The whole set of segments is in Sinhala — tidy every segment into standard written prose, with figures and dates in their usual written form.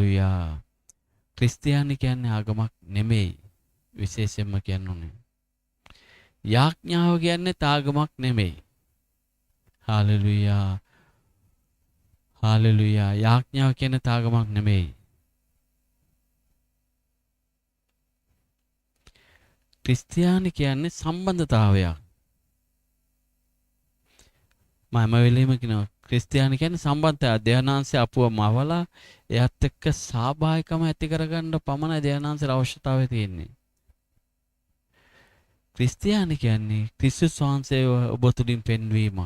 හාලෙලුයා. ක්‍රිස්තියානි කියන්නේ ආගමක් නෙමෙයි. විශේෂයෙන්ම කියන්නේ. යාඥාව කියන්නේ ආගමක් නෙමෙයි. හාලෙලුයා. හාලෙලුයා. යාඥාව කියන්නේ ආගමක් නෙමෙයි. ක්‍රිස්තියානි කියන්නේ සම්බන්ධතාවයක්. මම වෙලෙම කියනවා ක්‍රිස්තියානි කියන්නේ සම්බන්ධතාවය. ධානාංශය අපුව මවලා එයත් එක්ක සහභාගීකම ඇති කරගන්න පමණයි ධානාංශයට අවශ්‍යතාවය තියෙන්නේ. ක්‍රිස්තියානි කියන්නේ ක්‍රිස්තුස් වහන්සේ ඔබ තුලින් පෙන්වීම.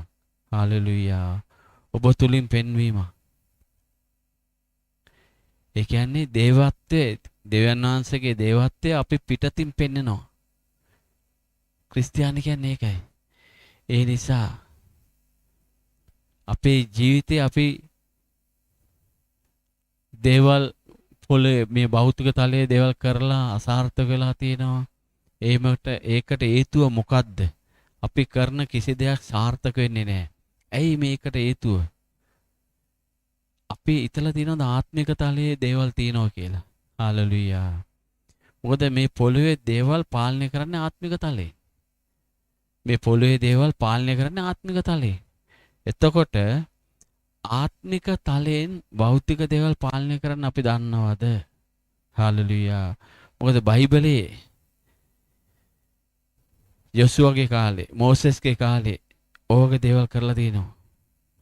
හාලෙලුයා. ඔබ තුලින් පෙන්වීම. ඒ කියන්නේ දේවත්වයේ දෙවියන් වහන්සේගේ දේවත්වය අපි පිටතින් පෙන්නනවා. ක්‍රිස්තියානි කියන්නේ ඒකයි. ඒ නිසා අපේ ජීවිතේ අපි දේවල් පොළේ මේ භෞතික තලයේ දේවල් කරලා අසාර්ථක වෙලා තියෙනවා. ඒකට හේතුව මොකද්ද? අපි කරන කිසි දෙයක් සාර්ථක වෙන්නේ නැහැ. ඇයි මේකට හේතුව? අපි ඉතලා තියෙනවා ආත්මික තලයේ දේවල් තියෙනවා කියලා. හාලෙලුයා. මොකද මේ පොළවේ දේවල් පාලනය කරන්නේ ආත්මික තලයේ. මේ පොළවේ දේවල් පාලනය කරන්නේ ආත්මික තලයේ. එතකොට ආත්මික තලයෙන් භෞතික දේවල් පාලනය කරන්න අපි දන්නවද? හාලෙලුයා. මොකද බයිබලයේ යොසුවගේ කාලේ, මෝසෙස්ගේ කාලේ ඕවගේ දේවල් කරලා තියෙනවා.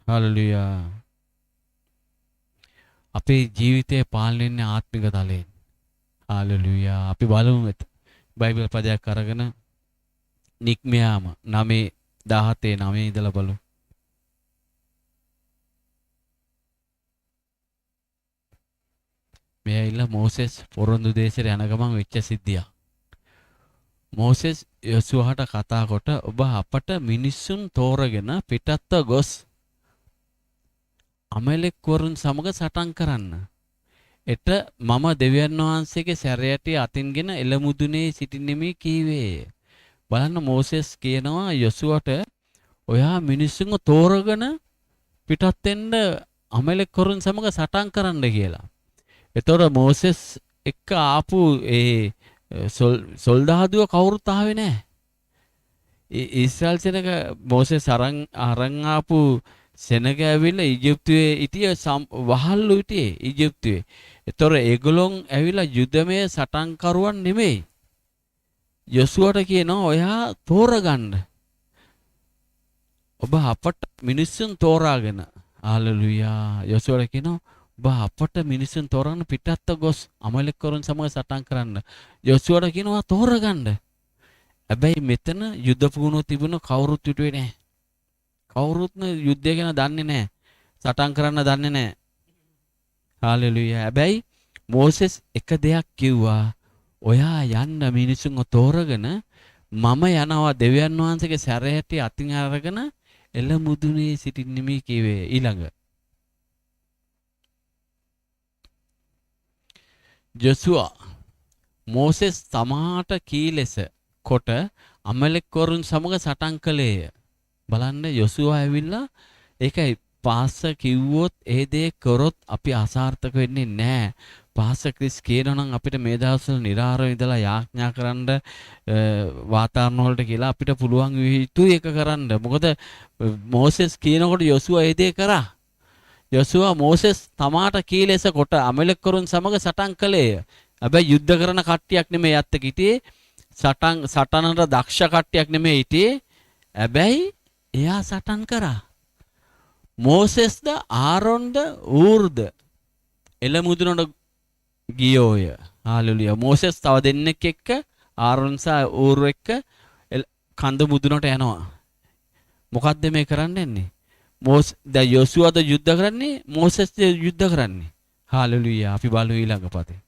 හාලෙලුයා. අපේ ජීවිතය පාලනය වෙන්නේ ආත්මික තලයෙන්. හාලෙලුයා. අපි බලමු බයිබල් පදයක් අරගෙන නික්මයාම 9:17 ඉඳලා බලමු. මේ ඇවිල්ලා මෝසෙස් පොරොන්දු දේශයට යන ගමන් වෙච්ච සිද්ධියක්. මෝසෙස් යොසුවාට කතා කොට ඔබ අපට මිනිසුන් තෝරගෙන පිටත්ව ගොස් අමලෙක් වරුන් සමග සටන් කරන්න. එට මම දෙවියන් වහන්සේගේ සැරයටි අතින්ගෙන එළමුදුනේ සිටින්නෙමි කීවේ. බලන්න මෝසෙස් කියනවා යොසුවට ඔයා මිනිසුන්ව තෝරගෙන පිටත් වෙන්න අමලෙක් වරුන් සමග සටන් කරන්න කියලා. එතකොට මෝසෙස් එක්ක ආපු ඒ සොල්දාදුව කවුරුත් ආවේ නැහැ. ඊශ්‍රායල් සෙනග මෝසෙස් අරන් ආපු සෙනග ඇවිල්ලා ඊජිප්තුවේ හිටිය වහල්ලු හිටියේ ඊජිප්තුවේ. එතකොට ඒගොල්ලොන් ඇවිල්ලා යුදමය සටන්කරුවන් නෙමෙයි. යොසුවට කියනවා ඔයා තෝරගන්න. ඔබ අපට මිනිස්සුන් තෝරාගෙන. හාලෙලුයා. යොසුවට කියනවා ඔබ අපට මිනිසුන් තෝරන්න පිටත්ව ගොස් අමලෙක් වරුන් සමග සටන් කරන්න. යොසුවට කියනවා තෝරගන්න. හැබැයි මෙතන යුද්ධ පුහුණුව තිබුණ කවුරුත් හිටුවේ නැහැ. කවුරුත්ම යුද්ධය ගැන දන්නේ නැහැ. සටන් කරන්න දන්නේ නැහැ. හාලෙලුයා. හැබැයි මෝසෙස් එක දෙයක් කිව්වා. ඔයා යන්න මිනිසුන්ව තෝරගෙන මම යනවා දෙවියන් වහන්සේගේ සැරයටි අතින් අරගෙන එළමුදුනේ සිටින්නෙමි කිව්වේ. ඊළඟ යොසුවා මෝසෙස් තමාට කී ලෙස කොට අමලෙක් වරුන් සමග සටන් කළේය. බලන්න යොසුවා ඇවිල්ලා ඒකයි පාස්ස කිව්වොත් ඒ දේ කරොත් අපි අසාර්ථක වෙන්නේ නැහැ. පාස්ස ක්‍රිස් කියනවා නම් අපිට මේ දවස්වල නිරාරව ඉඳලා යාඥා කරන්න වාතාවරණ වලට කියලා අපිට පුළුවන් යුතුයි ඒක කරන්න. මොකද මෝසෙස් කියනකොට යොසුවා ඒ දේ කරා. යොසුවා මෝසෙස් තමාට කී ලෙස කොට අමලෙක් වරුන් සමග සටන් කළේය. හැබැයි යුද්ධ කරන කට්ටියක් නෙමෙයි යත් හිටියේ. සටනට දක්ෂ කට්ටියක් නෙමෙයි හිටියේ. හැබැයි එයා සටන් කරා. මෝසෙස්ද ආරොන්ද ඌර්ද එළමුදුනට ගියෝය. හාලෙලුයා. මෝසෙස් තව දෙන්නෙක් එක්ක ආරොන් සහ ඌර් එක්ක කඳ මුදුනට යනවා. මොකද්ද මේ කරන්න යන්නේ? දැන් යොසුවද යුද්ධ කරන්නේ මෝසෙස්ද යුද්ධ කරන්නේ. හාලෙලුයා. අපි බලමු ඊළඟ පදේ.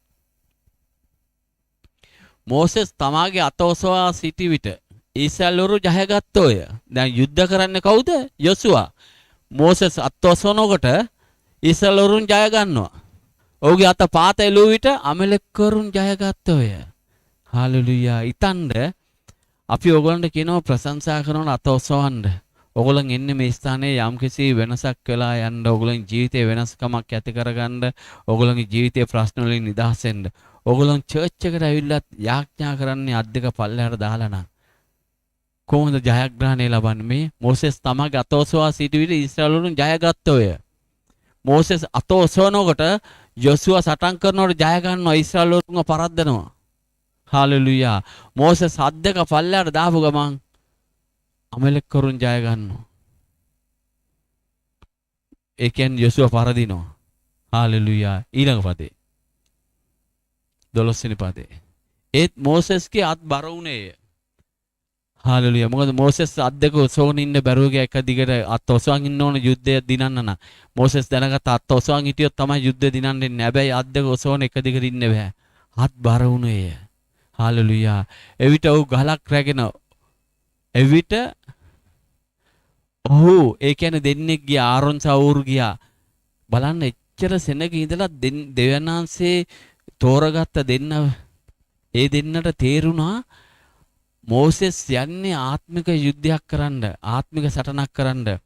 මෝසෙස් තමාගේ අත ඔසවා සිටි විට ඊශ්‍රායල්වරු ජයගත්තෝය. දැන් යුද්ධ කරන්නේ කවුද? යොසුවා. මෝසෙස් අත ඔසවනකොට ඊශ්‍රායල්වරුන් ජය ගන්නවා. ඔහුගේ අත පාත එළුව විට අමලෙක්වරුන් ජයගත්තෝය. හාලෙලුයා. ඉතින්ද අපි ඕගොල්ලන්ට කියනවා ප්‍රශංසා කරන අත ඔසවන්න. ඔගොල්ලන් එන්නේ මේ ස්ථානයේ යම්කිසි වෙනසක් වෙලා යන්න, ඔගොල්ලන් ජීවිතේ වෙනස්කමක් ඇති කරගන්න, ඔගොල්ලන්ගේ ජීවිතයේ ප්‍රශ්න වලින් නිදහස් වෙන්න. ඔගොල්ලන් චර්ච් එකට ඇවිල්ලා යාඥා කරන්නේ අත් දෙක පල්ලෙහාට දාලා නම් කොහොමද ජයග්‍රහණය ලබන්නේ? මේ මොසෙස් තමගේ අතෝසවා සිටු විට ඊශ්‍රායල් වරුන් ජයගත්තෝය. මොසෙස් අතෝසවනකොට යොසුවා සටන් කරනකොට ජය ගන්නවා, ඊශ්‍රායල් වරුන්ව පරද්දනවා. හාලෙලුයා. මොසෙස් අත් දෙක පල්ලෙහාට දාපු ගමන් අමලෙක් කරුන් ජය ගන්නවා. ඒ කියන්නේ යොසුවා පරදිනවා. හාලෙලුයා. ඊළඟ පදේ 12 වෙනි පදේ. ඒත් මොසෙස්ගේ අත් බර වුණේය. හාලෙලුයා. මොකද මොසෙස් අත් දෙක ඔසවගෙන ඉන්න බැරුව ගියා. එක දිගට අත් ඔසවන් ඉන්න ඕන යුද්ධය දිනන්න නම්. මොසෙස් දැනගත්ත අත් ඔසවන් හිටියොත් තමයි යුද්ධය දිනන්නේ. හැබැයි අත් දෙක ඔසවන එක දිගට ඉන්න බෑ. අත් බර වුණේය. හාලෙලුයා. එවිට ඔහු ගලක් රැගෙන එවිට ඔහු ඒ කියන්නේ දෙන්නෙක් ගියා, ආරොන් සවුර් ගියා. බලන්න එච්චර සෙනග ඉඳලා දෙවියන්වහන්සේ තෝරගත්ත දෙන්න, ඒ දෙන්නට තේරුණා මොසෙස් යන්නේ ආත්මික යුද්ධයක් කරන්න, ආත්මික සටනක් කරන්න.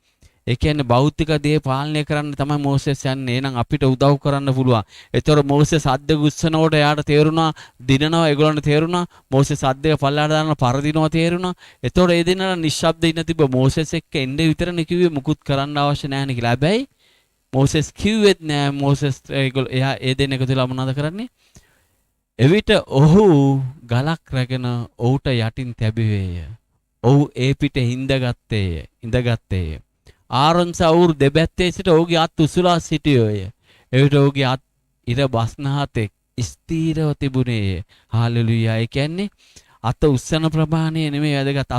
ඒ කියන්නේ භෞතික දේ පාලනය කරන්න තමයි මොසෙස් යන්නේ. එහෙනම් අපිට උදව් කරන්න පුළුවන්. ඒතර මොසෙස් අද්දක උස්සනකොට එයාට තේරුණා දිනනවා, ඒගොල්ලන්ට තේරුණා මොසෙස් අද්දක පල්ලාට දානවා, පරදිනවා තේරුණා. ඒතර ඒ දෙන්නා නිශ්ශබ්ද ඉන්න තිබ්බ. මොසෙස් එක්ක එන්නේ විතරනේ කිව්වේ, මුකුත් කරන්න අවශ්‍ය නැහැ නේ කියලා. හැබැයි මොසෙස් කිව්වෙත් නෑ. මොසෙස් එයා ඒ දෙන්න එකතු වෙලා මොනවද කරන්නේ? එවිට ඔහු ගලක් රැගෙන ඔහුට යටින් තැබුවේය. ඔහු ඒ පිටේ ඉඳගත්තේය. ආරොන් සවුර් දෙපැත්තේ සිට ඔහුගේ අත් උසුලා සිටියෝය. එවිට ඔහුගේ අත් ඉර බස්නහතෙක් ස්ථීරව තිබුණේය. හාලෙලුයා. ඒ කියන්නේ අත උස්සන ප්‍රමාණය නෙමෙයි වැදගත්.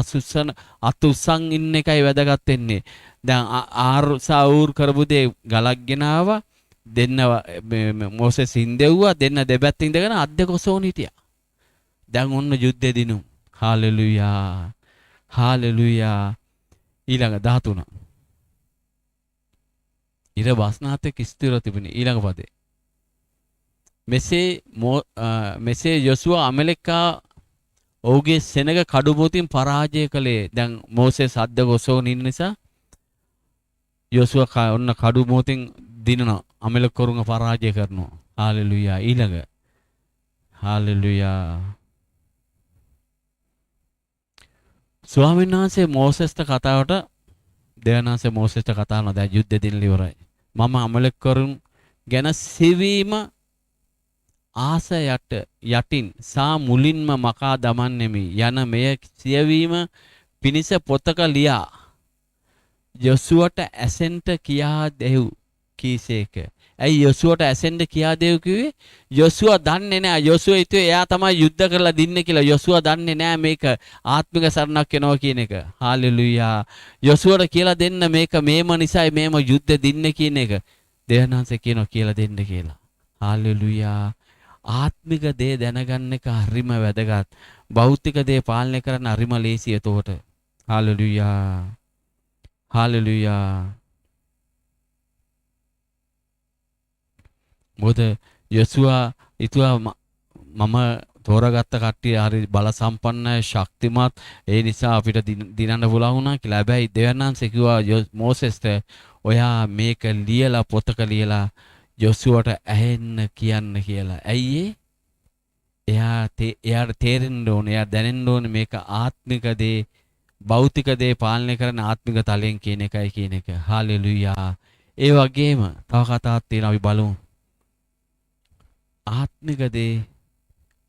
අත උස්සන් ඉන්න එකයි වැදගත් වෙන්නේ. දැන් ආරොන් සවුර් කරපු දේ ගලක් ගෙනාවා. දෙන්න මොසෙස් හින්දෙව්වා. දෙන්න දෙපැත්තේ ඉඳගෙන අත් දෙක ඔසවන හිටියා. දැන් ඔන්න යුද්ධෙ දිනු. හාලෙලුයා. හාලෙලුයා. ඊළඟ 13. ඉර බස්නාතෙක් ස්ථිරව තිබුණේ. ඊළඟ පදේ. මෙසේ යොසුවා අමලෙක්කා ඔහුගේ සෙනග කඩුමුතින් පරාජය කළේ. දැන් මොසෙස් අත් දෙක ඔසවන ඉන්න නිසා යොසුවා ඔන්න කඩුමුතින් දිනනවා. අමලෙක් කරුන්ව පරාජය කරනවා. හාලෙලුයා. ඊළඟ. හාලෙලුයා. ස්වාමීන් වහන්සේ මොසෙස්ට කතාවට දෙවනාසේ මොසෙස්ට කතා කරනවා. දැන් යුද්ධ දින ඉවරයි. මම අමලෙක් කරුන් ගැන සිවීම ආස යටින් සා මුලින්ම මකා දමන්නෙමි යන මෙය සියවීම පිණිස පොතක ලියා යොසුවට ඇසෙන්ට කියා දෙව් කීසේක. ඇයි යොසුවට ඇසෙන්ට කියා දෙව් කිව්වේ? යොසුවා දන්නේ නැහැ. යොසුවා හිතුවේ එයා තමයි යුද්ධ කරලා දින්නේ කියලා. යොසුවා දන්නේ නැහැ මේක ආත්මික සරණක් වෙනවා කියන එක. හාලෙලුයා. යොසුවට කියලා දෙන්න මේක මේම නිසායි මේම යුද්ධ දින්නේ කියන එක. දෙවියන්වහන්සේ කියනවා කියලා දෙන්න කියලා. හාලෙලුයා. ආත්මික දේ දැනගන්න එක හරිම වැදගත්. භෞතික දේ පාලනය කරන්න හරිම ලේසියි එතකොට. හාලෙලුයා. හාලෙලුයා. මොකද යොසුවා හිතුවා මම තෝරගත්ත කට්ටිය හරි බල සම්පන්නයි, ශක්තිමත්, ඒ නිසා අපිට දිනන්න පුළුවන් වුණා කියලා. හැබැයි දෙවියන්වහන්සේ කිව්වා මොසෙස්ට ඔයා මේක ලියලා පොතක ලියලා යොසුවට ඇහෙන්න කියන්න කියලා. ඇයි එයාට තේරෙන්න ඕනේ, එයා දැනෙන්න ඕනේ මේක ආත්මික දේ, භෞතික දේ පාලනය කරන ආත්මික තලයෙන් කියන එකයි කියන එක. හාලෙලුයා. ඒ වගේම තව කතාවක් තියෙනවා අපි බලමු. ආත්මික දේ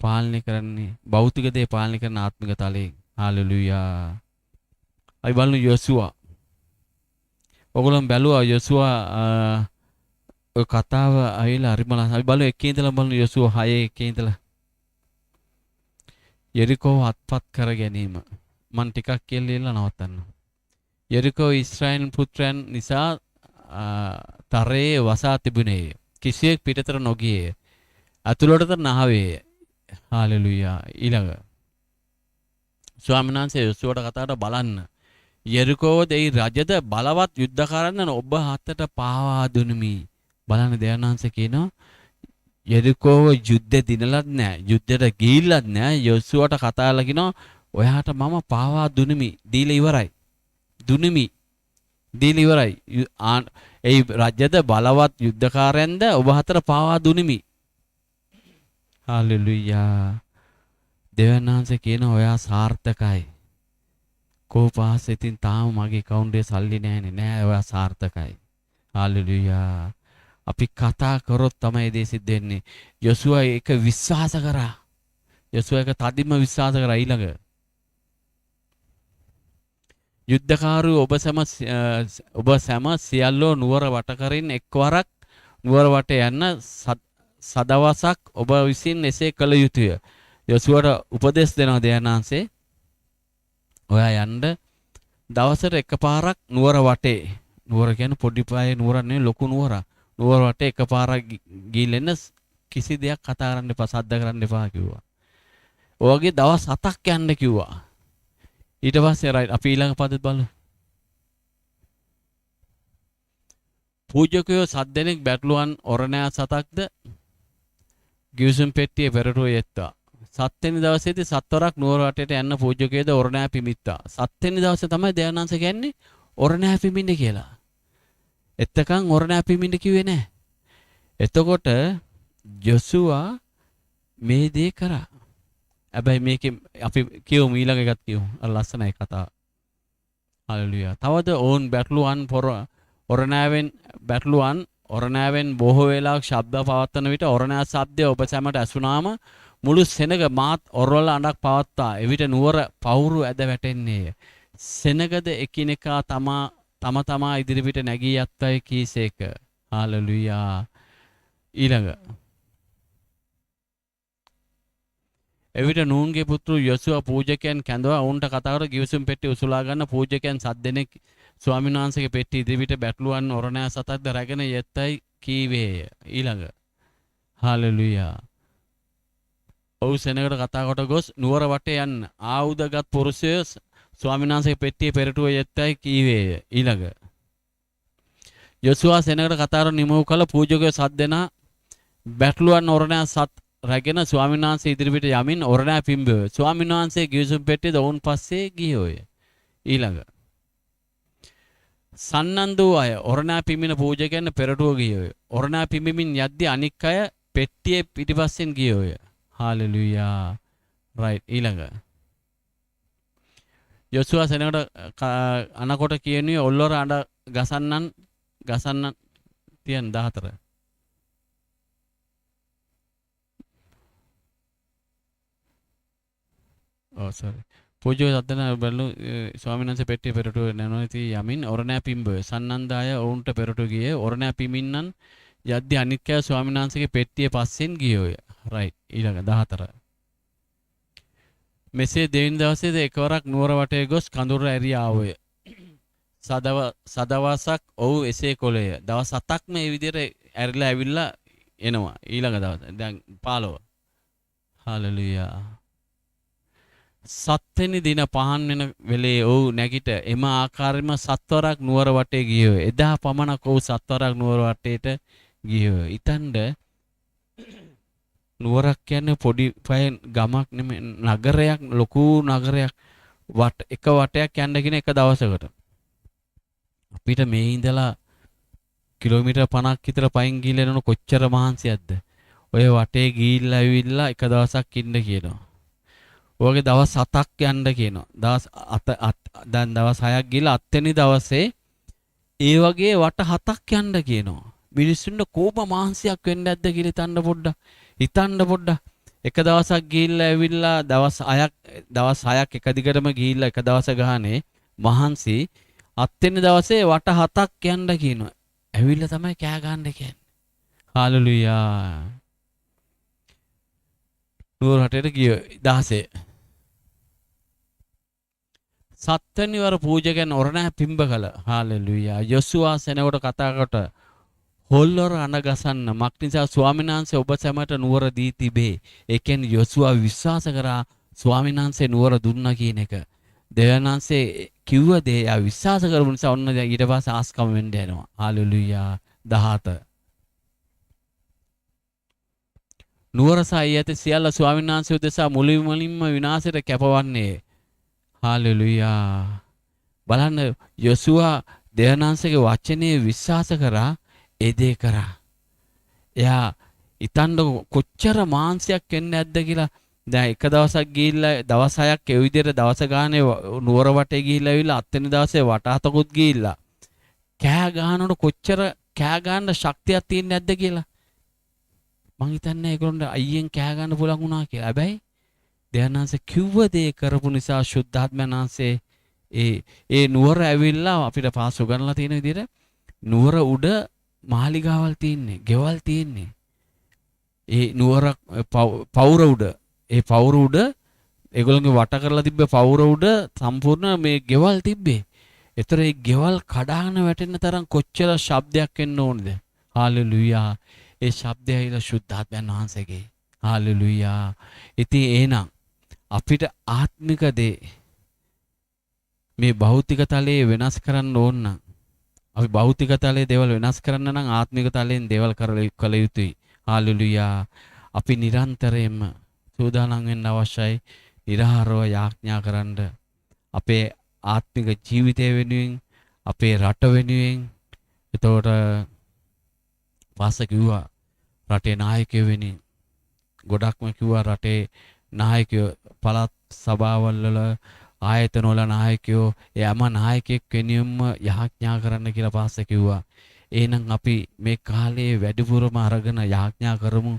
පාලනය කරන්නේ භෞතික දේ පාලනය කරන ආත්මික තලයෙන්. හාලෙලුයා. අපි බලමු යොසුවා. ඔයගොල්ලෝ බැලුවා යොසුවා ඔය කතාව ඇවිල්ලා හරිම ලස්සනයි. අපි බලමු එකේ ඉඳලා බලමු යොසුවා 6 එකේ ඉඳලා. යෙරිකෝ අත්පත් කර ගැනීම. මම ටිකක් කියලා නවත්තන්න. යෙරිකෝ ඊශ්‍රායල් පුත්‍රයන් නිසා තරයේ වසා තිබුණේ. කිසියෙක් පිටතට නොගියේ. අතුලටද නහවේ. හාලෙලුයා. ඊළඟ ස්වාමීන් වහන්සේ යොසුවට කතාවට බලන්න. යෙරිකෝ දෙයි රජද බලවත් යුද්ධකාරයන් ඔබ හතට පාවා දුනිමි. බලන්න දෙවියන්වහන්සේ කියනවා යෙරිකෝව යුද්ධ දිනලත් නැහැ. යුද්ධයට ගිහිල්ලත් නැහැ. යොසුවට කතාලා කියනවා ඔයාට මම පාවා දුනිමි. දීලා ඉවරයි. දුනිමි. දීලා ඉවරයි. ඒ රජද බලවත් යුද්ධකාරයන්ද ඔබ හතර පාවා දුනිමි. හාලෙලුයා. දෙවියන් වහන්සේ කියන ඔයා සාර්ථකයි. කෝපාස ඉතින් තාම මගේ account සල්ලි නැහැනේ. නෑ ඔයා සාර්ථකයි. හාලෙලුයා. අපි කතා කරොත් තමයි දේ සිද්ධ වෙන්නේ. යොසුවා ඒක විශ්වාස කරා. යොසුවා ඒක තදින්ම විශ්වාස කරා ඊළඟ. යුද්ධකාරයෝ ඔබ සැම සියල්ලෝ නුවර වට කරින් එක්වරක් නුවර වටේ යන්න සදවසක් ඔබ විසින් එසේ කළ යුතුය. යොසුවට උපදෙස් දෙනවා දෙවියන්වහන්සේ. ඔයා යන්න දවසට එකපාරක් නුවර වටේ. නුවර කියන්නේ පොඩි පායේ නුවර නෙවෙයි ලොකු නුවර. නුවර වටේ එකපාරක් ගිහින් කිසි දෙයක් කතා කරන්න එපා, සද්ද කරන්න එපා කිව්වා. ඔයගේ දවස් 7ක් යන්න කිව්වා. ඊට පස්සේ රයිට් අපි ඊළඟ පදෙත් බලමු. පූජකයෝ 7 දෙනෙක් බැටළුවන් ඔරණෑ 7ක්ද ගිවිසුම් පෙට්ටියේ පෙරටුව යෙත්තා. 7 වෙනි දවසේදී 7 වරක් නුවර වටේට යන්න පූජකයෝද ඔරණෑ පිමිත්තා. 7 වෙනි දවසේ තමයි දේවනාංශ කියන්නේ ඔරණෑ පිමින්න කියලා. එතකන් ඔරණෑ පිමින්න කිව්වේ නැහැ. එතකොට යොසුවා මේ දේ කරා. හැබැයි මේකේ අපි කියමු ඊළඟ එකත් කියමු. අර ලස්සනයි කතාව. හalleluya. තවද ඕන් බැටළුවන් ඔරණෑවෙන් බොහෝ වේලාවක් ශබ්ද පවත්වන විට ඔරණෑ ශබ්දය ඔබ සැමට ඇසුනාම මුළු සෙනග මාත් ඔරවල අඬක් පවත්තා. එවිට නුවර පවුරු ඇද වැටෙන්නේය. සෙනගද එකිනෙකා තමා ඉදිරිපිට නැගී යත්තයි කීසේක. හalleluya. ඊළඟ එවිට නූන්ගේ පුත්‍රු යොසුවා පූජකයන් කැඳවා ඔවුන්ට කතා කර ගිවිසුම් පෙට්ටිය උසුලා ගන්න පූජකයන් 7 දෙනෙක් ස්වාමීන් වහන්සේගේ පෙට්ටිය ඉදිරිපිට බැටළුවන් ඔරණෑ 7ක්ද රැගෙන යෙත්තයි කීවේය. ඊළඟ හalleluya. ඔව් සෙනගට කතා කොට ගොස් නුවර වටේ යන්න ආයුධගත් පුරුෂයෝ ස්වාමීන් වහන්සේගේ පෙට්ටියේ පෙරටුව යෙත්තයි කීවේය. ඊළඟ යොසුවා සෙනගට කතා කර නිමව් කළ පූජකයෝ 7 දෙනා බැටළුවන් ඔරණෑ 7 රැගෙන ස්වාමීන් වහන්සේ ඉදිරිපිට යමින් ඔරණෑ පිම්බුවේ. ස්වාමීන් වහන්සේ ගිවිසුම් පෙට්ටියද ඔවුන් පස්සේ ගියෝය. ඊළඟ සන්නන්දෝ අය ඔරණෑ පිමින පූජකයන් පෙරටුව ගියෝය. ඔරණෑ පිම්බෙමින් යද්දී අනික් අය පෙට්ටියේ පිටිපස්සෙන් ගියෝය. හalleluya. right. ඊළඟ යොසුවා සෙනඟට අනකොට කියන්නේ ඔල්ලොර අඬ ගසන්නන් තියන් 14. sorry. පූජ්‍ය සද්දන බැලු ස්වාමීන් වහන්සේ පෙට්ටිය පෙරටුව නැනොති යමින් ඔරණෑ පිම්බුවේ. සන්නන්දාය ඔවුන්ට පෙරටුව ගියේ. ඔරණෑ පිමින්නන් යද්දී අනික් අය ස්වාමීන් වහන්සේගේ පෙට්ටිය පස්සෙන් ගියෝය. right. ඊළඟ 14. මෙසේ දෙවෙනි දවසේද එකවරක් නුවර වටේ ගොස් කඳුර ඇරී ආවෝය. සදවසක් ඔව් එසේ කොළේය. දවස් 7ක් මේ විදිහට ඇරිලා ඇවිල්ලා එනවා. ඊළඟ දවස දැන් 15. හalleluya. 7 වෙනි දින පහන් වෙන වෙලේ ඔව් නැගිට එම ආකාරයෙන්ම 7 වරක් නුවර වටේ ගියෝ. එදා පමණක් ඔව් 7 වරක් නුවර වටේට ගියෝ. ඊතන්ද නුවරක් කියන්නේ පොඩි පය ගමක් නෙමෙයි නගරයක්, ලොකු නගරයක්. එක වටයක් යන්න කියන එක දවසකට. අපිට මේ ඉඳලා කිලෝමීටර් 50ක් විතර පයින් ගිහලා යනකොට කොච්චර මහන්සියක්ද? ඔය වටේ ගිහිල්ලා ඇවිල්ලා එක දවසක් ඉන්න කියනවා. ඔයගේ දවස් 7ක් යන්න කියනවා. දැන් දවස් 6ක් ගිහලා 7 වෙනි දවසේ ඒ වගේ වට 7ක් යන්න කියනවා. මිනිස්සුන්ට කෝප මහන්සියක් වෙන්න ඇද්ද කියලා හිතන්න පොඩ්ඩක්. එක දවසක් ගිහිල්ලා ඇවිල්ලා දවස් 6ක් එක දිගටම ගිහිල්ලා එක දවස ගානේ මහන්සි 7 වෙනි දවසේ වට 7ක් යන්න කියනවා. ඇවිල්ලා තමයි කෑ ගන්න කියන්නේ. හalleluya. නුවර රටේට ගිය 16 7 වෙනි වර පූජකයන් ඔරණෑ පිම්බ කළ. හalleluya. යොසුවා සෙනඟට කතා කොට හොල්ලොර අඬ ගසන්න මක් නිසා ස්වාමීන් වහන්සේ ඔබ සැමට නුවර දී තිබේ. ඒ කියන්නේ යොසුවා විශ්වාස කරා ස්වාමීන් වහන්සේ නුවර දුන්නා කියන එක. දෙවියන් වහන්සේ කිව්ව දේ යා විශ්වාස කරපු නිසා ඔන්න ඊට පස්සේ ආස්කම වෙන්න යනවා. හalleluya. 17 නුවර සයි ඇති සියල්ල ස්වාමීන් වහන්සේ උදෙසා මුලින්ම විනාශයට කැපවන්නේ. හalleluya. බලන්න යොසුවා දේවනාංශගේ වචනේ විශ්වාස කරා ඒ දේ කරා. එයා ඉතන්න කොච්චර මාංශයක් එන්නේ නැද්ද කියලා. දැන් එක දවසක් ගිහිල්ලා දවස් 6ක් ඒ විදිහට දවස ගානේ නුවර වටේ ගිහිල්ලා ඇවිල්ලා අත්වෙනි දවසේ වටහතකුත් ගිහිල්ලා කෑ ගහනකොට කොච්චර කෑ ගන්න ශක්තියක් තියෙන්නේ නැද්ද කියලා. මං හිතන්නේ ඒගොල්ලන්ට අයියෙන් කෑ ගන්න පුළුවන් වුණා කියලා. හැබැයි දේවනාංශ කිව්ව දේ කරපු නිසා ශුද්ධාත්මනාංශේ ඒ නුවර ඇවිල්ලා අපිට පාස් උගන්ලා තියෙන විදිහට නුවර උඩ මාලිගාවල් තියෙන්නේ, ගෙවල් තියෙන්නේ. ඒ නුවර පවුර උඩ, ඒ පවුර උඩ ඒගොල්ලන්ගේ වට කරලා තිබ්බ පවුර උඩ සම්පූර්ණ මේ ගෙවල් තිබ්බේ. ඒතර ඒ ගෙවල් කඩාගෙන වැටෙන්න තරම් කොච්චර ශබ්දයක් එන්න ඕනද? හාලෙලුයා. ඒ ශබ්දය ඇවිල්ලා ශුද්ධාත්මයන් වහන්සේගේ. හාලෙලුයා. ඉතින් එහෙනම් අපිට ආත්මික දේ මේ භෞතික තලයේ වෙනස් කරන්න ඕන නම් අපි භෞතික තලයේ දේවල් වෙනස් කරන්න නම් ආත්මික තලයෙන් දේවල් කළ යුතුයි. හාලෙලුයා. අපි නිරන්තරයෙන්ම සූදානම් වෙන්න අවශ්‍යයි. නිරහරව යාඥා කරන්න අපේ ආත්මික ජීවිතය වෙනුවෙන්, අපේ රට වෙනුවෙන්. එතකොට පාස කිව්වා රටේ නායකයෝ වෙනුවෙන්. ගොඩක්ම කිව්වා රටේ නායකයෝ, පළාත් සභාවල් වල ආයතන වල නායකයෝ, යම නායකයෙක් වෙනුවෙන්ම යාඥා කරන්න කියලා පාස කිව්වා. එහෙනම් අපි මේ කාලේ වැඩිපුරම අරගෙන යාඥා කරමු.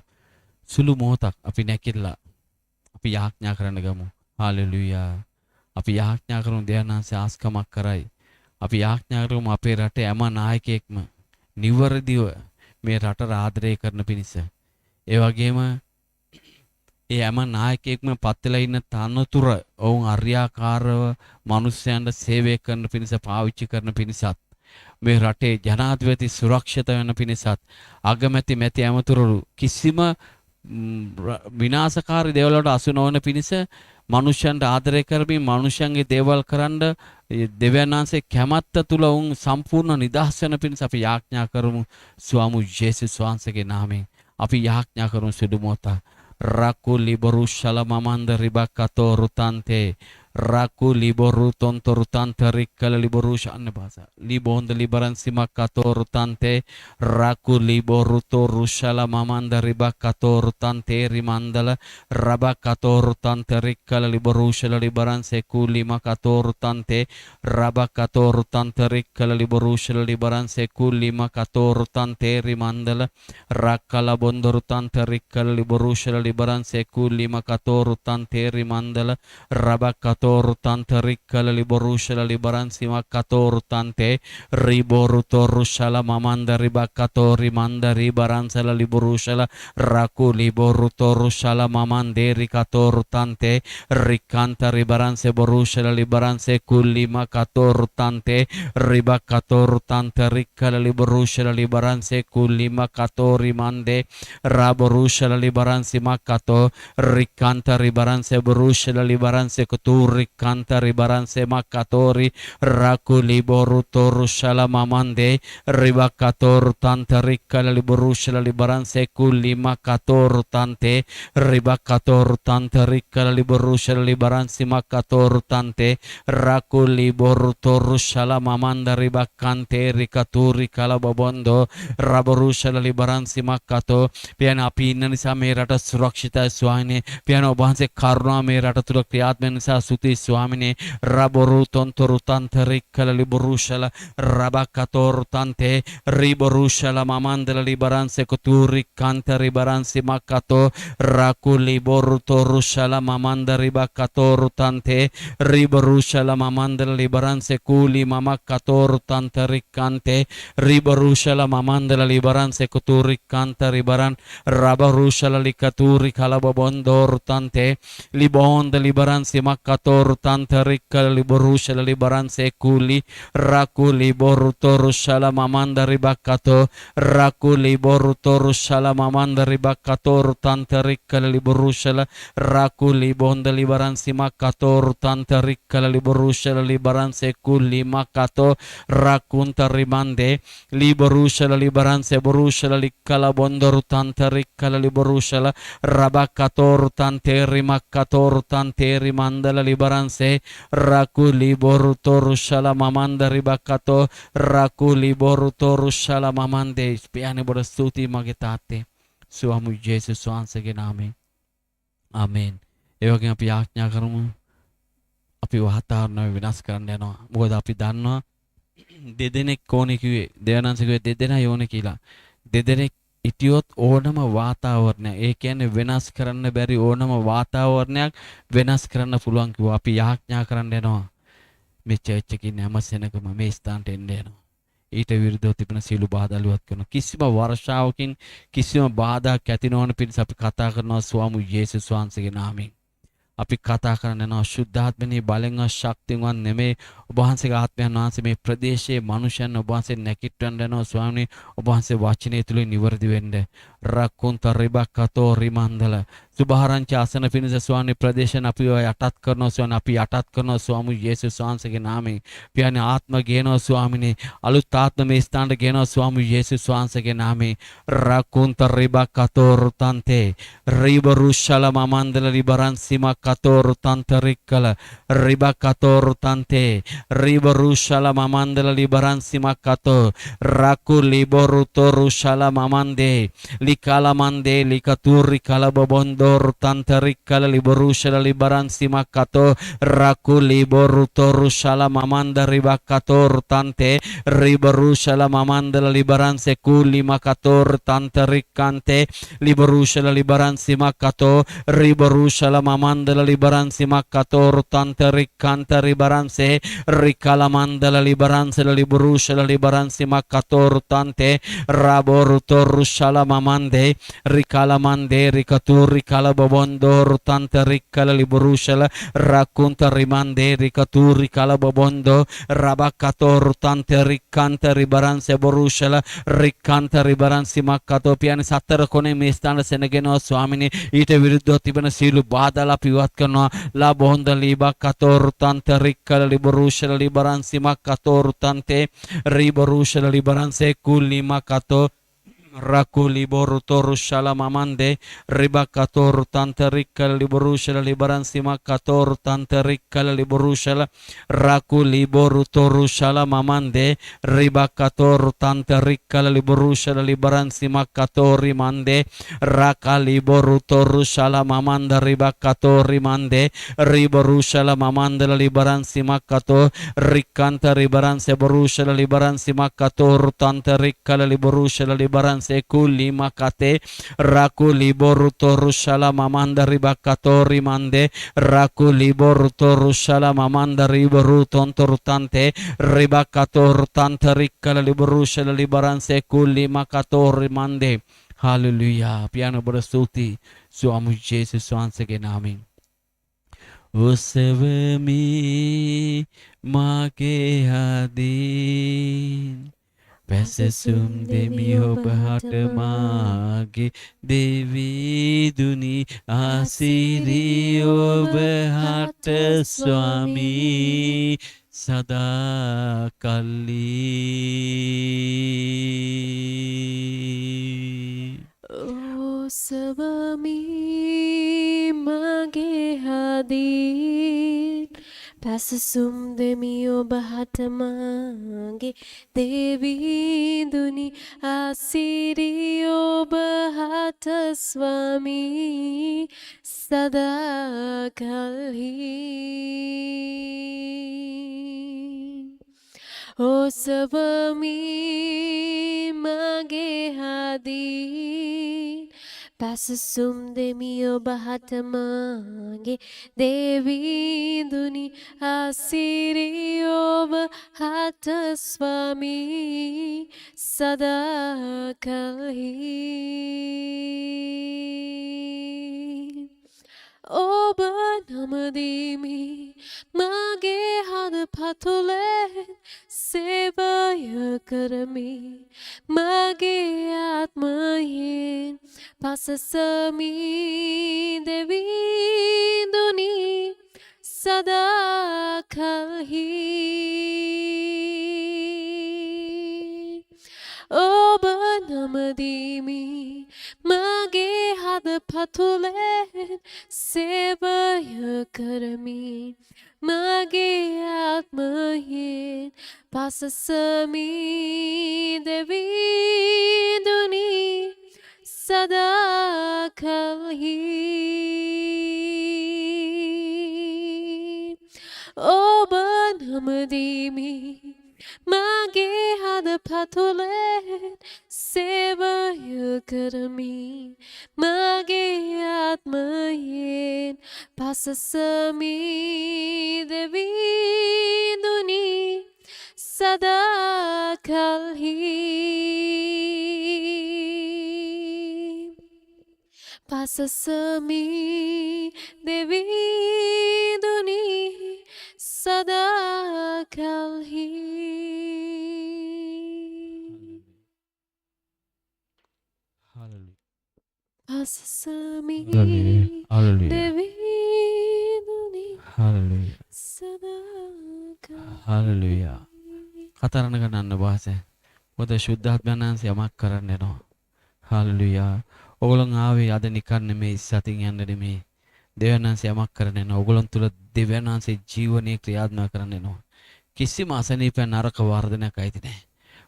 සුළු මොහොතක් අපි නැකිලා අපි යාඥා කරන්න ගමු. හාලෙලුයා. අපි යාඥා කරමු දේවනාංශය ආස්කමක් කරයි. අපි යාඥා කරමු අපේ රටේ හැම නායකයෙක්ම නිවර්දිව මේ රට ආදරය කරන පිණිස. ඒ වගේම ඒ හැම නායකයෙක්ම පත් වෙලා ඉන්න තනතුර ඔවුන් අරියාකාරව මිනිස්යන්ට සේවය කරන පිණිස පාවිච්චි කරන පිණිසත්, මේ රටේ ජනාධිපති සුරක්ෂිත වෙන පිණිසත්, අගමැති මැති ඇමතුරු කිසිම විනාශකාරී දේවල් වලට අසු නොවන පිණිස මනුෂ්‍යයන්ට ආදරය කරමින් මනුෂ්‍යයන්ගේ දේවල් කරන්න දෙවියන්වහන්සේ කැමැත්ත තුල උන් සම්පූර්ණ නිදහස් වෙන පිණිස අපි යාඥා කරමු. ස්වාමි යේසුස් වහන්සේගේ නාමයෙන් අපි යාඥා කරමු. සුදු මොහොත රාකු ලිබරු ශලමමන්ද රිබක්කතෝ රුතන්තේ raku liboru tontorutante rikkala liboru shanne basa libonda libaran simakkato rutante raku liboru torushala mamanda ribakkato rutante rimandala rabakkato rutante rikkala liboru shala libaran sekuli makato rutante rabakkato rutante rikkala liboru shala libaran sekuli makato rutante rimandala rakkala bondorutante rikkala liboru shala libaran sekuli makato rutante rimandala rabakkato rutante rikkala liborushala libaran simakkato rutante riboruto rushala mamanda ribakkato rimanda ribaransala liborushala raku liboruto rushala mamande rikato rutante rikanta ribaranse borushala libaranse kulima kato rutante ribakkato rutante rikkala liborushala libaranse kulima kato rimande raborushala libaransi makkato rikanta ribaranse borushala libaranse kutur rikanta ribaranse makkatori raku liboruto rushala mamande ribakkato rutante rikkala liborushala libaranse kulima kato rutante ribakkato rutante rikkala liborushala libaransi makkato rutante raku liboruto rushala mamanda ribakkante rikaturi kalabobondo raborushala libaransi makkato පියන අපි ඉන්න නිසා මේ රට සුරක්ෂිතයි ස්වාමිනේ පියන ඔබ වහන්සේ කරුණා මේ රට තුල ක්‍රියාත්මක නිසා සුති ස්වාමිනේ රබොරු තොන්තරු තන්තරික්කල ලිබරුෂල රබකතෝර් තන්තේ රිබරුෂල මමන්දල ලිබරන්සේ කුතුරි කාන්තරි බරන්සි මක්කතෝ රාකු ලිබොරු තොරුෂල මමන්ද රිබකතෝර් තන්තේ රිබරුෂල මමන්දල ලිබරන්සේ කූලි මමක්කතෝර් තන්තරික්කාන්තේ රිබරුෂල මමන්දල ලිබරන්සේ කුතුරි කාන්තරි බරන් rabarushala likaturi kalababondor tante libonda libaran simakkator tante rikkal liborushala libaran sekuli raku liborutorushala mamanda ribakkato raku liborutorushala mamanda ribakkator tante rikkal liborushala raku libonda libaran simakkator tante rikkal liborushala libaran sekuli makkato rakunta rimande liborushala libaran seborushala likkala bondor tante rikkala liborushala rabakkator tante rimakkator tante rimandala libaranse rakuli borutoru shala mamanda ribakato rakuli borutoru shala mamande පියාණන් බොර ස්තුතියි මගේ තාත්තේ ස්වාමි ජේසුස් වහන්සේගේ නාමයෙන් ආමේන්. ඒ වගේම අපි ආඥා කරමු අපි වාතාවරණය වෙනස් කරන්න යනවා. මොකද අපි දන්නවා දෙදෙනෙක් ඕනේ කිව්වේ දේවනන්සේගේ දෙදෙනා යෝනේ කියලා. දෙදෙනෙක් ඉතියොත් ඕනම වාතාවරණයක් ඒ කියන්නේ වෙනස් කරන්න බැරි ඕනම වාතාවරණයක් වෙනස් කරන්න පුළුවන් කිව්වා. අපි යාඥා කරන්න යනවා. මේ චර්ච් එකේ හැම සෙනගම මේ ස්ථානට එන්න යනවා. ඊට විරුද්ධව තිබෙන සියලු බාධා ඉවත් කරනවා. කිසිම වර්ෂාවකින් කිසිම බාධාක් ඇති නොවන පිණිස අපි කතා කරනවා ස්වාමි යේසුස් වහන්සේගේ නාමයෙන්. අපි කතා කරන්න යනවා ශුද්ධාත්මනේ බලෙන්වත් ශක්තියවත් නෙමේ ඔබ වහන්සේගේ ආත්මයන් වහන්සේ මේ ප්‍රදේශයේ මනුෂ්‍යයන් ඔබ වහන්සේ නැකිටවන්න යනවා ස්වාමී ඔබ වහන්සේ වචනේ තුලින් නිවර්දි වෙන්න රක්කුන්ත රිබක්කතෝ රිමන්දල සුභාරංච ආසන පිණිස ස්වාමී ප්‍රදේශන අපි යටත් කරනවා ස්වාමී අපි යටත් කරනවා ස්වාමී යේසුස් වහන්සේගේ නාමයෙන් පියාණන් ආත්ම ගේනවා ස්වාමීනි අලුත් ආත්ම මේ ස්ථානට ගේනවා ස්වාමී යේසුස් වහන්සේගේ නාමයෙන් රක්කුන්ත රිබක්කතෝ රුතන්තේ රිබරුෂල මමන්දල රිබරන් සිමක් katoru tantarikala riba katoru tante ribaru shala mamandala libaran simakato raku liboru toru shala mamande likala mande likaturi kala bobondor tantarikala liboru shala libaran simakato raku liboru toru shala mamanda riba katoru tante ribaru shala mamandala libaran sekuli makator tantarikante liboru shala libaran simakato ribaru shala mamanda libaran simak kator tantarik kantari baranse rikala mandala libaran sela liburushala libaran simak kator tante rabor torushala mamande rikala mande rikatur rikala bobondor tantarik kala liburushala rakunta rimande rikatur rikala bobondo rabakator tantarik kantari baranse borushala rikantari baran simak kato පියාණන් සතර කොනේ මේ ස්ථාන සෙනගෙනවා ස්වාමිනේ ඊට විරුද්ධව තිබෙන සීළු බාධාලා පිවත් කරනවා ලා බොහොඳ ලීබක් කතෝරු තන්ත රික්කල ලිබරුෂල ලිබරන් සිමක් කතෝරු තන්තේ රිබරුෂල ලිබරන් සෙකුලිම කතෝ rakuli boru toru shala mamande riba katoru tantarikal liborushala libaran simak katoru tantarikal liborushala rakuli boru toru shala mamande riba katoru tantarikal liborushala libaran simak katori mande rakali boru toru shala mamanda riba katori mande riborushala mamanda libaran simak kato rikanta libaran seborushala libaran simak katoru tantarikal liborushala libaran sekuli makate rakuli boru toru shala mamanda ribakatori mande rakuli boru toru shala mamanda riboru tontoru tante ribakator tantarikala liboru shala libaran sekuli makatori mande hallelujah පියාණන් ඔබට ස්තුති ස්වාමී ජේසුස් වහන්සේගේ නාමයෙන් ඔසවමි මාගේ හදින් පැසසුම් දෙමි ඔබ හට මාගේ දෙවිදුනි ආසිරි ඔබ හට ස්වාමී සදා කල්ලි ඔසවමි මගේ හදින් පැසසුම් දෙමි ඔබ හට මාගේ දේවිඳුනි ආසිරි ඔබ හට ස්වාමී සදා කල්හි ඔසවමි මගේ හදින් පැසසුම් දෙමි ඔබ හට මාගේ දේවිඳුනි ආසිරි ඔබ හට ස්වාමී සදා කල්හි ඔබ නමදිමි මගේ හද පතුලෙන් සේවය කරමි මගේ ආත්මයෙන් පසසමි දෙවිඳුනි සදා කල්හි ඔබ නමදිමි මගේ හද හද පතුලෙන් සේවය කරමි මගේ ආත්මයෙන් පසසමි දෙවිඳුනි සදාකල්හි ඔබ නමදිමි මගේ හද පතුලෙන් සේවය කරමි මගේ ආත්මයෙන් පසසමි දෙවිඳුනි සදාකල්හි පසසමි දෙවිඳුනි සදාකල්හි පසසමි දෙවිඳුනි හලලුයා කතරණ ගණන්න බාස මොද ශුද්ධාත්මයන් වහන්සේ යමක් කරන්න යනවා හලලුයා ඔගොල්ලන් ආවේ අද නිකන් නෙමෙයි සතින් යන්න නෙමෙයි දෙවියන් වහන්සේ යමක් කරන්න යනවා ඔගොල්ලන් තුල දෙවියන් වහන්සේ ජීවනයේ ක්‍රියාත්මක කරන්න යනවා කිසිම අසනීපයක් නරක වර්ධනයක් ඇති නැහැ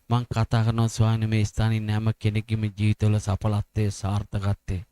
මං කතා කරනවා ස්වාමීනි මේ ස්ථානින් නැම කෙනෙක්ගේම ජීවිතවල සඵලත්වයේ සාර්ථකත්වයේ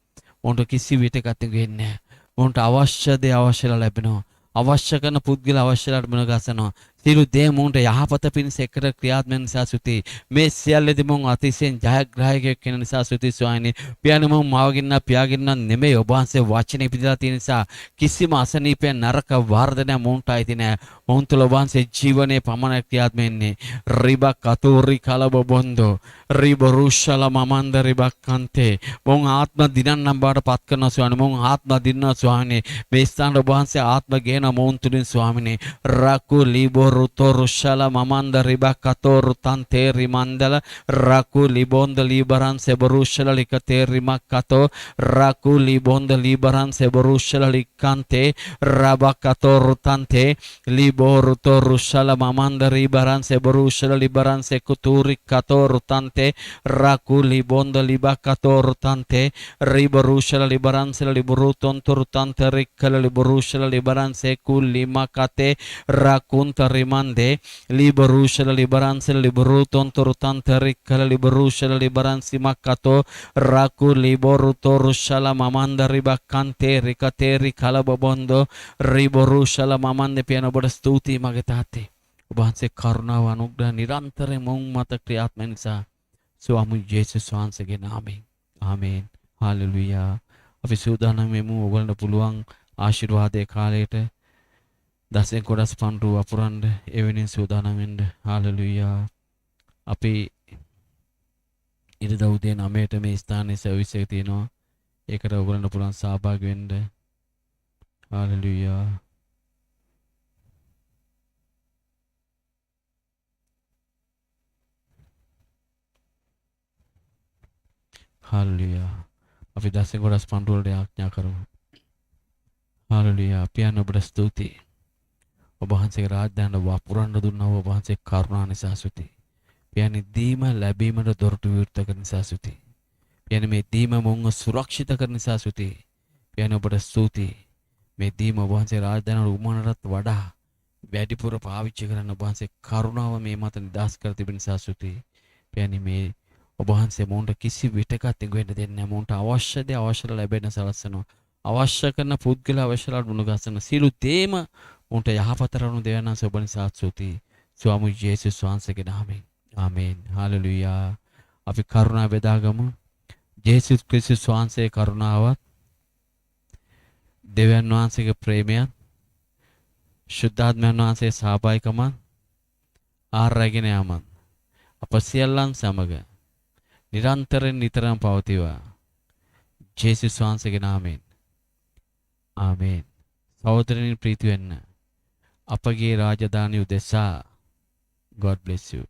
මොන්ට කිසි විටකක් වෙන්නේ නැහැ මොන්ට අවශ්‍ය දේ අවශ්‍යලා ලැබෙනවා අවශ්‍ය කරන පුද්ගල අවශ්‍යලාට මුණ ගැසෙනවා සියලු දේ මොන්ට යහපත පිණිස එකට ක්‍රියාත්මක නිසා සුති මේ සියල්ලදී මොන් අතිශයින් ජයග්‍රාහකයෙක් වෙන නිසා සුති ස්වාමීනි පියාණන් මොන් මාවගින්න පියාගින්න නෙමෙයි ඔබ වහන්සේ වචනේ පිටලා තියෙන නිසා කිසිම අසනීපයක් නරක වර්ධනයක් මොන්ට ඇති නැහැ මොන් තුල ඔබ වහන්සේ ජීවනයේ පමණ ක්‍රියාත්මක වෙන්නේ රිබක් අතෝරි කලබ බොන්දෝ රිබරුෂල මමන්ද රිබක්කන්තේ මොන් ආත්ම දිනන්නම් බාට පත් කරනවා ස්වාමීනි මොන් ආත්ම දිනනවා ස්වාමීනි මේ ස්ථාන ඔබ වහන්සේ ආත්ම ගේන මොන් තුලින් ස්වාමීනි රකු ලිබෝ රුතෝ රුෂල මමන්ද රිබක්කතෝ රුතන්තේ රිමන්දල රකු ලිබොන්ද ලිබරන් සෙබරුෂල ලිකතේ රිමක්කතෝ රකු ලිබොන්ද ලිබරන් සෙබරුෂල ලිකන්තේ රබකතෝ රුතන්තේ ලිබෝ රුතෝ රුෂල මමන්ද රිබරන් සෙබරුෂල ලිබරන් සෙකුතුරිකතෝ රුතන්තේ රකු ලිබොන්ද ලිබකතෝ රුතන්තේ රිබරුෂල ලිබරන් සෙල ලිබරුතොන්තු රුතන්තේ රික්කල ලිබරුෂල ලිබරන් සෙකු ලිමකතේ රකුන්ත rimande liberushal liberansel liberuton torutantarikkal liberushal liberansimakkato raku liboruto rushala mamanda ribakante rikateri kalabobondo riborushala mamande piano ඔබට ස්තුතියි මගේ තාත්තේ ඔබ වහන්සේ කරුණාව අනුග්‍රහ නිරන්තරයෙන් මොන් මත ක්‍රියාත්මක නිසා ස්වාමී යේසුස් වහන්සේගේ නාමයෙන් ආමේන් හාලෙලුයා අපි සූදානම් වෙමු ඔයගොල්ලන්ට පුළුවන් ආශිර්වාදයේ කාලයට දසෙන් කොටස් පන්රු වපුරන්න එවෙනින් සූදානම් වෙන්න හාලෙලුයා අපි ඉරිදා උදේ 9ට මේ ස්ථානයේ සර්විස් එක තියෙනවා ඒකට ඔයගොල්ලන්ට පුළුවන් සහභාගී වෙන්න හාලෙලුයා හාලෙලුයා අපි දසෙන් කොටස් පන්රු වලට යාඥා කරමු හාලෙලුයා පියාණන් ඔබට ස්තුතියි ඔබ වහන්සේගේ රාජ්‍යයට වපුරන්න දුන්නා ඔබ වහන්සේ කරුණා නිසා සුති. පියාණන් දීම ලැබීමට දොරටු විවෘත කරන නිසා සුති. පියාණන් මේ දීම මොන්ව සුරක්ෂිත කරන නිසා සුති. පියාණන් ඔබට ස්තුතියි. මේ දීම ඔබ වහන්සේ රාජ්‍යයට උමනටත් වඩා වැඩිපුර පාවිච්චි කරන්න ඔබ වහන්සේ කරුණාව මේ මත නිදාස් කර තිබෙන නිසා සුති. පියාණන් මේ ඔබ වහන්සේ මොන්ට කිසි විටකක් ඉඟ වෙන්න දෙන්නේ නැහැ. මොන්ට අවශ්‍ය දේ අවශ්‍යලා ලැබෙන්න සලස්සනවා. අවශ්‍ය කරන පුද්ගල අවශ්‍යලාට මුණ ගැසෙන සීල දේම උන්ට යහපත රණු දෙවන සබන සාත්සුති ස්වාමී යේසුස් වහන්සේගේ නාමයෙන් ආමේන් හාලෙලුයා අපි කරුණාව බෙදාගමු යේසුස් ක්‍රිස්තුස් වහන්සේ කරුණාවත් දෙවියන් වහන්සේගේ ප්‍රේමයත් ශුද්ධාත්මයන් වහන්සේ සහභාගීකම ආරගෙන යාම අප සියල්ලන් සමග නිරන්තරයෙන් නිතරම පවතිවා යේසුස් වහන්සේගේ නාමයෙන් ආමේන් සහෝදරයන් ප්‍රීති වෙන්න අපගේ රාජධානිය උදෙසා God bless you